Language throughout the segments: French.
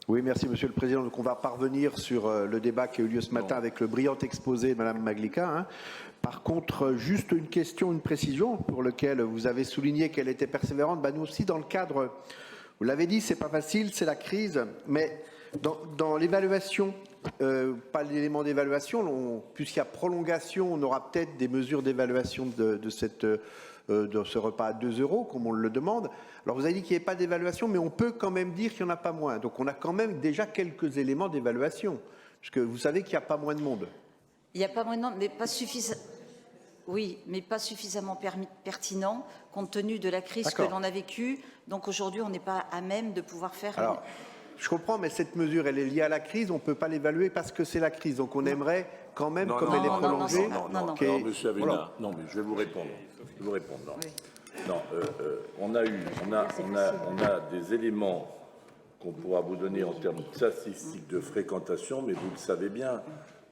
Oui, merci Monsieur le Président. Donc on va parvenir sur le débat qui a eu lieu ce matin avec le brillant exposé de Madame Maglica, hein. Par contre, juste une question, une précision pour laquelle vous avez souligné qu'elle était persévérante. Nous aussi, dans le cadre, vous l'avez dit, c'est pas facile, c'est la crise, mais dans l'évaluation, pas l'élément d'évaluation, puisqu'il y a prolongation, on aura peut-être des mesures d'évaluation de ce repas à 2 €, comme on le demande. Alors vous avez dit qu'il n'y avait pas d'évaluation, mais on peut quand même dire qu'il n'y en a pas moins. Donc on a quand même déjà quelques éléments d'évaluation, puisque vous savez qu'il n'y a pas moins de monde. Il n'y a pas moins de monde, mais pas suffisant. Oui, mais pas suffisamment pertinent compte tenu de la crise que l'on a vécue. Donc aujourd'hui, on n'est pas à même de pouvoir faire... Alors, je comprends, mais cette mesure, elle est liée à la crise. On ne peut pas l'évaluer parce que c'est la crise. Donc on aimerait quand même, comme elle est prolongée... Non, monsieur Avena, non, mais je vais vous répondre. Non. Oui. Non, on a des éléments qu'on pourra vous donner en termes statistiques de fréquentation, mais vous le savez bien,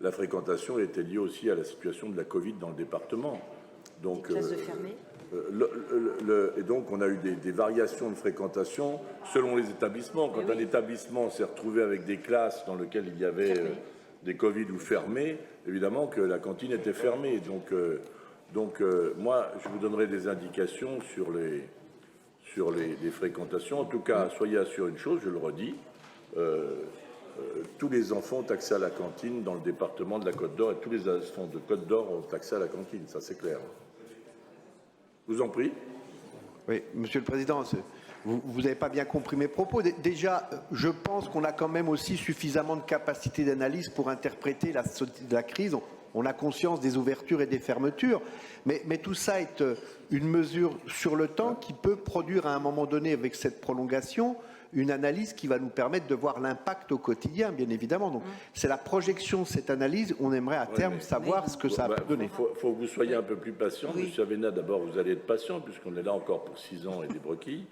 la fréquentation était liée aussi à la situation de la Covid dans le département. Donc, et donc, on a eu des variations de fréquentation selon les établissements. Quand un établissement s'est retrouvé avec des classes dans lesquelles il y avait des Covid ou fermés, évidemment que la cantine était fermée. Donc, moi, je vous donnerai des indications sur les fréquentations. En tout cas, soyez assurés une chose, je le redis, tous les enfants ont accès à la cantine dans le département de la Côte-d'Or et tous les enfants de Côte-d'Or ont accès à la cantine, ça c'est clair. Je vous en prie. Oui, Monsieur le Président, vous n'avez pas bien compris mes propos. Déjà, je pense qu'on a quand même aussi suffisamment de capacité d'analyse pour interpréter la crise. On a conscience des ouvertures et des fermetures, mais tout ça est une mesure sur le temps qui peut produire à un moment donné, avec cette prolongation, une analyse qui va nous permettre de voir l'impact au quotidien, bien évidemment. Donc, c'est la projection de cette analyse. On aimerait à terme savoir ce que ça peut donner. Il faut que vous soyez un peu plus patient. Monsieur Avena, d'abord, vous allez être patient, puisqu'on est là encore pour 6 ans et des broquilles.